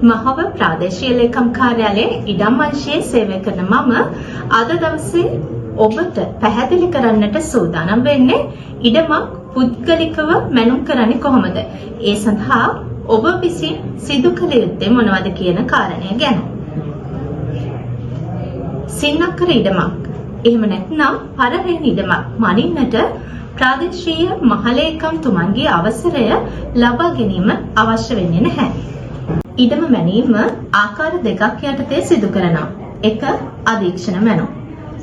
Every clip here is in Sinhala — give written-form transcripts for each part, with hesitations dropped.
මහව ප්‍රාදේශීය ලේකම් කාර්යාලයේ ඉඩම් අංශයේ සේවය කරන මම අද දවසේ ඔබට පැහැදිලි කරන්නට සූදානම් වෙන්නේ ඉඩමක් පුද්ගලිකව මැනුම් කරන්නේ කොහොමද? ඒ සඳහා ඔබ විසින් සිදු කළ යුත්තේ මොනවද කියන කාරණය ගැන. සින්නක්කර ඉඩමක් එහෙම නැත්නම් පළවෙනි ඉඩමක් මනින්නට ප්‍රාදේශීය මහලේකම්තුමන්ගේ අවසරය ලබා ගැනීම අවශ්‍ය වෙන්නේ නැහැ. ඉඩම මැනීම ආකාර දෙකක් යටතේ සිදු කරනවා. එක අධීක්ෂණ මැනුම්.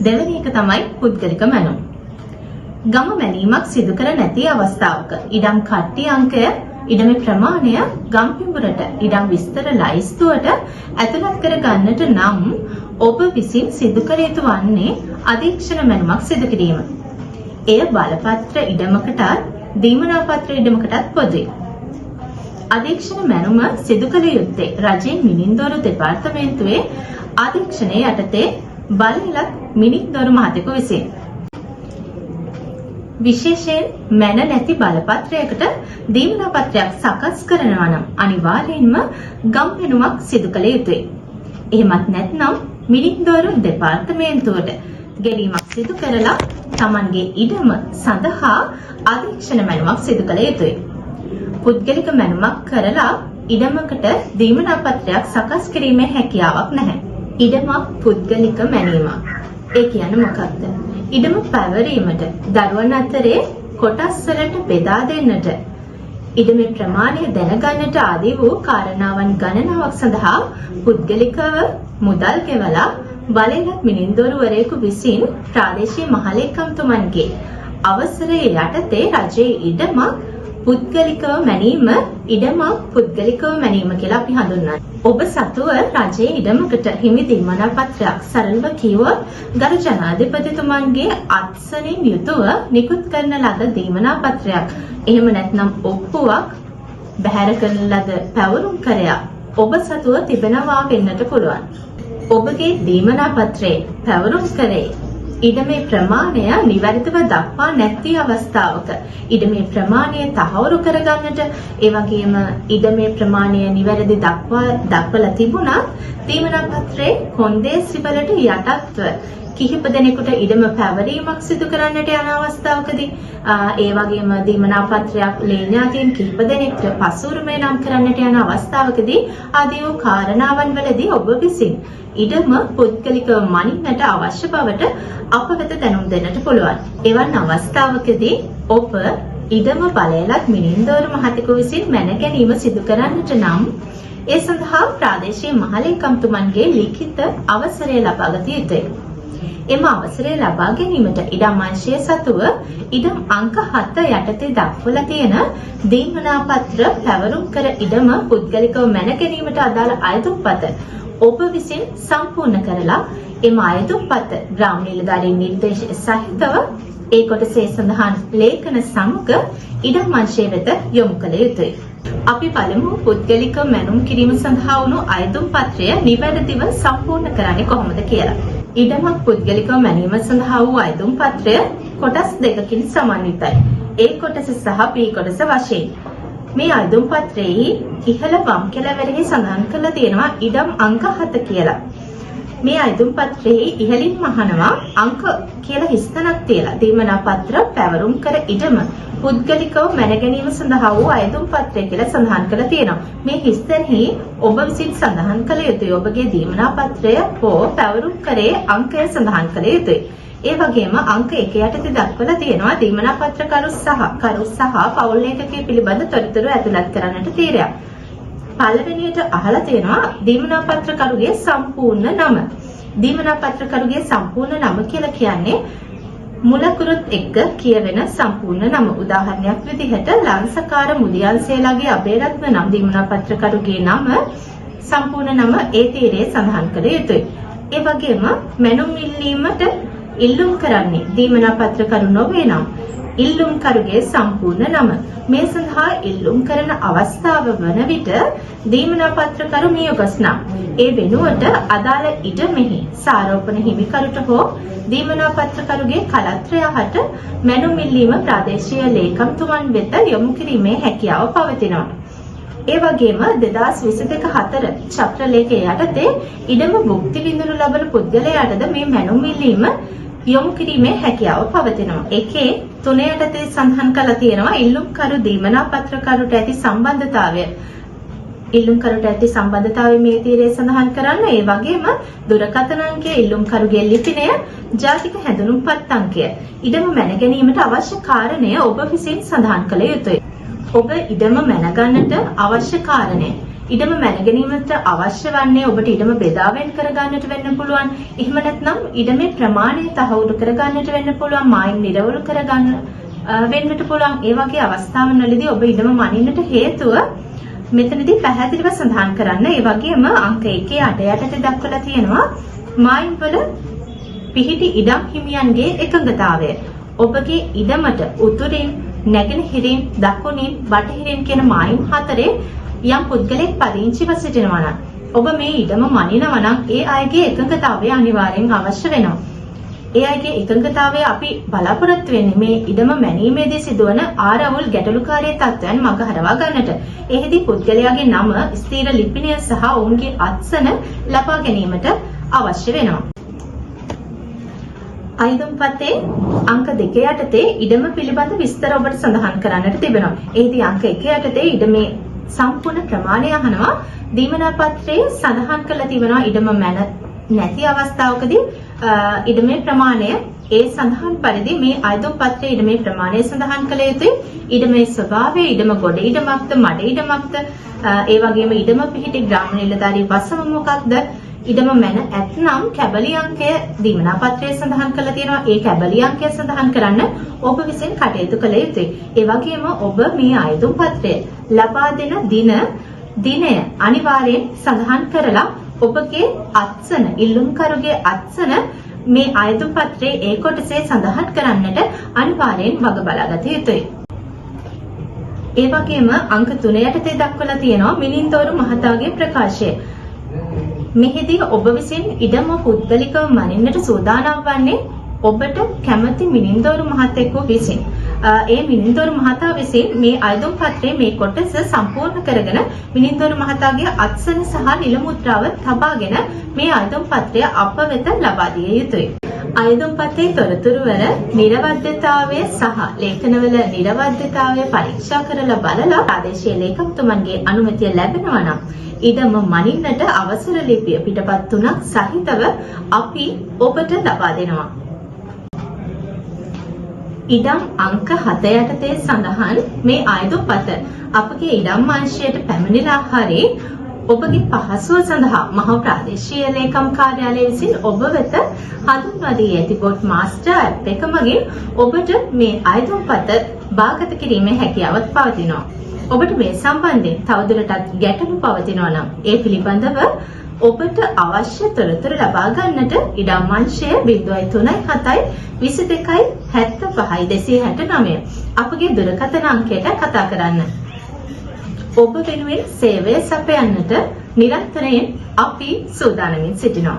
දෙවෙනි එක තමයි පුද්ගලික මැනුම්. ගම මැනීමක් සිදු කර නැති අවස්ථාවක ඉඩම් කට්ටි අංකය, ඉඩමේ ප්‍රමාණය, ගම් පිඹුරට ඉඩම් විස්තර ලයිස්තුවට ඇතුළත් කර ගන්නට නම් ඔබ විසින් සිදු කළ යුතු වන්නේ අධීක්ෂණ මැනුමක් සිදු කිරීම. එය බලපත්‍ර ඉඩමකටත් දීමනාපත්‍ර ඉඩමකටත් පොදුයි. අධීක්ෂණ මැනුම සිදු කළ යුත්තේ රජයේ මිනින්දොරු දෙපාර්තමේන්තුවේ අධීක්ෂණයේ යටතේ බලලත් මිනින්දොරු මහතෙකු විසින්. විශේෂයෙන් මැන නැති බලපත්‍රයකට දීමනාපත්‍රයක් සකස් කරනවා නම් අනිවාර්යයෙන්ම ගම් මැනුමක් සිදු කළ යුතුයි. එහෙමත් නැත්නම් මිනින්දොරු දෙපාර්තමේන්තුවට ගෙවීමක් සිදු කරලා Tamanගේ ඉඩම සඳහා අධීක්ෂණ මැනුමක් සිදු කළ යුතුයි. පුද්ගලික මැනුමක් කරලා ඉඩමකට දීමනාපත්‍රයක් සකස් කිරීමේ හැකියාවක් නැහැ. ඉඩමක් පුද්ගලික මැනීමක්. ඒ කියන්නේ මොකක්ද? ඉඩම පැවරීමට දරුවන් අතරේ කොටස් වලට බෙදා දෙන්නට, ඉඩමේ ප්‍රමාණය දැනගන්නට ආදී වූ කාරණාවන් ගණනාවක් සඳහා පුද්ගලිකව මුදල් ගෙවලා බලලත් මිනින්දොරුවරයෙකු විසින් ප්‍රාදේශීය මහලේකම්තුමන්ගේ අවසරය යටතේ රජයේ ඉඩමක් පුද්ගලිකව මැනීම ඉඩමක් පුද්ගලිකව මැනීම කියලා අපි හඳුන්වනවා. ඔබ සතුව රජයේ ඉඩමකට හිමි දීමනාපත්‍රයක් සරලව කිව්වොත් ගරු ජනාධිපතිතුමන්ගේ අත්සනින් යුතුව නිකුත් කරන ලද දීමනාපත්‍රයක්, එහෙම නැත්නම් ඔප්පුවක්, බැහැර කරන ලද පැවරුම් කරයක් ඔබ සතුව තිබෙනවා වෙන්නට පුළුවන්. ඔබගේ දීමනාපත්‍රයේ පැවරුම් කරේ ඉඩමේ ප්‍රමාණය නිවැරදිව දක්වා නැති අවස්ථාවක ඉඩමේ ප්‍රමාණය තහවුරු කරගන්නට, ඒ වගේම ඉඩමේ ප්‍රමාණය නිවැරදි දක්වලා තිබුණත් දීමනාපත්‍රයේ කොන්දේසි වලට යටත්ව කිහිප දෙනෙකුට ඉඩම පැවරීමක් සිදු කරන්නට යන අවස්ථාවකදී, ඒ වගේම දීමනාපත්‍රයක් ලේඥාතීන් කිහිප දෙනෙක්ට පසුරුමේ නම් කරන්නට යන අවස්ථාවකදී ආදී වූ කාරණාවන් වලදී ඔබ විසින් ඉඩම පුද්ගලිකව මනින්නට අවශ්‍ය බවට අප වෙත දැනුම් දෙන්නට පුළුවන්. එවන් අවස්ථාවකදී ඔබ ඉඩම බලයලත් මිනින්දොරු මහතෙකු විසින් මැන ගැනීම සිදු කරන්නට නම් ඒ සඳහා ප්‍රාදේශීය මහලේකම්තුමන්ගේ ලිඛිත අවසරය ලබා ගත යුතුයි. එම අවසරය ලබා ගැනීමට ඉඩම් අංශය සතුව ඉඩම් අංක 7 යටතේ දක්වලා තියෙන දීමනාපත්‍ර පැවරුම් කර ඉඩම පුද්ගලිකව මැන ගැනීමට අදාළ අයදුම්පත ඔබ විසින් සම්පූර්ණ කරලා එම අයදුම්පත ග්‍රාම නිලධාරීන් නිර්දේශ සහිතව ඒ කොටසේ සඳහන් ලේඛන සමග ඉඩම් අංශය වෙත යොමු කළ යුතුයි. අපි බලමු පුද්ගලික මැනුම් කිරීම සඳහා වුණු අයදුම්පත්‍රය නිවැරදිව සම්පූර්ණ කරන්නේ කොහොමද කියලා. ඉඩමක් පුද්ගලිකව මැනීම සඳහා වූ අයදුම්පත්‍රය කොටස් දෙකකින් සමන්විතයි. A කොටස සහ B කොටස වශයෙන්. මේ අයදුම්පත්‍රයේ ඉහළ වම් කෙළවරෙහි සඳහන් කරලා තියෙනවා ඉඩම් අංක 7 කියලා. මේ අයදුම්පත්‍රයේ ඉහළින්ම අහනවා අංක කියලා හිස්තැනක් තියලා දීමනාපත්‍ර පැවරුම් කර ඉඩම පුද්ගලිකව මැන ගැනීම සඳහා වූ අයදුම්පත්‍රය කියලා සඳහන් කරලා තියෙනවා. මේ හිස්තැනෙහි ඔබ විසින් සඳහන් කළ යුතුයි ඔබගේ දීමනාපත්‍රය හෝ පැවරුම් කරේ අංකය සඳහන් කළ යුතුයි. ඒ වගේම අංක 1 යටතේ දක්වලා තියෙනවා දීමනාපත්‍ර කරු සහ පවුල් ලේඛකයේ පිළිබඳ තොරතුරු ඇතුළත් කරන්නට තීරයක්. පළවෙනියට අහලා තියෙනවා දීමනාපත්‍ර කරුගේ සම්පූර්ණ නම. දීමනාපත්‍ර කරුගේ සම්පූර්ණ නම කියලා කියන්නේ මුලකුරුත් එක්ක කියවෙන සම්පූර්ණ නම. උදාහරණයක් විදිහට ලංසකාර මුදියන්සේලාගේ අබේරත්න නම් දීමනාපත්‍ර කරුගේ නම සම්පූර්ණ නම ඒ තීරයේ සඳහන් කළ යුතුයි. ඒ වගේම මැනුම් ඉල්ලීමට ඉල්ලුම් කරන්නේ දීමනාපත්‍ර කරු නොවේ නම් ඉල්ලුම් කරුගේ සම්පූර්ණ නම. මේ සඳහා ඉල්ලුම් කරන අවස්ථාව වන විට දීමනාපත්‍ර කරු මියගොස් නම් ඒ වෙනුවට අදාළ ඉඩමෙහි සාරෝපණ හිමිකරුට හෝ දීමනාපත්‍ර කරුගේ කලත්‍රය හට මැනුම් ඉල්ලීම ප්‍රාදේශීය ලේකම්තුමන් වෙත යොමු කිරීමේ හැකියාව පවතිනවා. ඒ වගේම 2022 චක්‍ර ලේඛය යටතේ ඉඩම භුක්ති විඳිනු ලබන පුද්ගලයාටද මේ මැනුම් ඉල්ලීම යොමු කිරීමේ හැකියාව පවතිනවා. ඒකේ 3 යටතේ සඳහන් කරලා තියෙනවා ඉල්ලුම්කරු දීමනා පත්‍රකරුට ඇති සම්බන්ධතාවය. ඉල්ලුම්කරුට ඇති සම්බන්ධතාවය මේ තීරයේ සඳහන් කරන්න. ඒ වගේම දුරකථන අංකය, ඉල්ලුම්කරුගේ ලිපිනය, ජාතික හැඳුනුම්පත් අංකය, ඉඩම මැන ගැනීමට අවශ්‍ය කාරණය ඔබ විසින් සඳහන් කළ යුතුයි. ඔබ ඉඩම මැන ගන්නට අවශ්‍ය කාරණය. ඉඩම මැන ගැනීමට අවශ්‍ය වන්නේ ඔබට ඉඩම බෙදා වෙන් කර ගන්නට වෙන්න පුළුවන්. එහෙම නැත්නම් ඉඩමේ ප්‍රමාණය තහවුරු කර ගන්නට වෙන්න පුළුවන්. මායිම් නිරවුල් කර ගන්න වෙන්නට පුළුවන්. ඒ වගේ අවස්ථාවන්වලදී ඔබ ඉඩම මනින්නට හේතුව මෙතනදී පැහැදිලිව සඳහන් කරන්න. ඒ වගේම අංක 1 8 යටතේ දක්වලා තියෙනවා මායිම් වල පිහිටි ඉඩම් හිමියන්ගේ එකඟතාවය. ඔබගේ ඉඩමට උතුරින්, නැගෙනහිරින්, දකුණින්, බටහිරින් කියන මායිම් 4 යම් පුද්ගලෙක් පදිංචිව සිටිනවා නම් ඔබ මේ ඉඩම මනිනවා නම් ඒ අයගේ එකඟතාවය අනිවාර්යෙන් අවශ්‍ය වෙනවා. ඒ අයගේ එකඟතාවය අපි බලාපොරොත්තු වෙන්නේ මේ ඉඩම මැනීමේදී සිදුවන ආරවුල් ගැටලුකාරී තත්ත්වයන් මගහරවා ගන්නට. එෙහිදී පුද්ගලයාගේ නම, ස්ථීර ලිපිනය සහ ඔවුන්ගේ අත්සන ලබා ගැනීමට අවශ්‍ය වෙනවා. අයිදුම්පතේ අංක 2 යටතේ ඉඩම පිළිබඳ විස්තර ඔබට සඳහන් කරන්නට තිබෙනවා. එෙහිදී අංක 1 යටතේ ඉඩමේ සම්පූර්ණ ප්‍රමාණය අහනවා. දීමනා පත්‍රයේ සඳහන් කරලා තිබෙනවා ඉඩම මැන නැති අවස්ථාවකදී ඉඩමේ ප්‍රමාණය ඒ සඳහන් පරිදි මේ අයදුම් පත්‍රයේ ඉඩමේ ප්‍රමාණය සඳහන් කළ යුතුයි. ඉඩමේ ස්වභාවය, ඉඩම ගොඩ ඉඩමක්ද, මඩ ඉඩමක්ද, ඒ වගේම ඉඩම පිහිටි ග්‍රාම නිලධාරී වසම මොකක්ද, ඉඩම මැන ඇතනම් කැබලි අංකය දීමනා පත්‍රයේ සඳහන් කරලා තියෙනවා. ඒ කැබලි අංකය සඳහන් කරන්න ඔබ විසින් කටයුතු කළ යුතුයි. ඒ වගේම ඔබ මේ අයදුම් පත්‍රය ලබා දෙන දිනය අනිවාර්යෙන් සඳහන් කරලා ඔබගේ අත්සන, ඉල්ලුම්කරුගේ අත්සන මේ අයදුම් පත්‍රයේ ඒ කොටසේ සඳහන් කරන්නට අනිවාර්යෙන් වග බලාගත යුතුයි. ඒ වගේම අංක 3 යටතේ දක්වලා තියෙනවා මිලින්දෝරු මහතාගේ ප්‍රකාශය. මෙහිදී ඔබ විසින් ඉඩම පුද්ගලිකව මනින්නට සූදානම් වන්නේ ඔබට කැමති මිලින්දෝරු මහතෙකු විසින්. ඒ මිලින්දෝරු මහතා විසින් මේ අයදුම් පත්‍රයේ මේ කොටස සම්පූර්ණ කරගෙන මිලින්දෝරු මහතාගේ අත්සන සහ නිල මුද්‍රාව තබාගෙන මේ අයදුම් පත්‍රය අප වෙත ලබා දිය යුතුයි. අයදුම් පත්‍රයේ තොරතුරු වල නිර්වද්‍යතාවය සහ ලේඛනවල නිර්වද්‍යතාවය පරීක්ෂා කරලා බලලා ප්‍රාදේශීය ලේකම්තුමන්ගේ අනුමැතිය ලැබෙනවා නම් ඉඩම මනින්නට අවසර ලිපිය පිටපත් 3ක් සහිතව අපි ඔබට ලබා දෙනවා. ඉඩම් අංක 7 යටතේ සඳහන් මේ අයදුම් පත අපගේ ඉඩම් අංශයට පැමිණිලා හරි ඔබගේ පහසුව සඳහා මහ ප්‍රාදේශීය ලේකම් කාර්යාලය විසින් ඔබ වෙත හඳුන්වා දී ඇති බොට් මාස්ටර් ඇප් එක මගින් ඔබට මේ අයදුම් පත භාගත කිරීමේ හැකියාවක් පවතිනවා. ඔබට මේ සම්බන්ධයෙන් තවදුරටත් ගැටලු පවතිනවා නම් ඒ පිළිබඳව ඔබට අවශ්‍ය තොරතුරු ලබා ගන්නට ඉඩම් අංශය 0377 22 75 269 අපගේ දුරකථන අංකයට කතා කරන්න. ඔබ වෙනුවෙන් සේවය සපයන්නට නිරන්තරයෙන් අපි සූදානමින් සිටිනවා.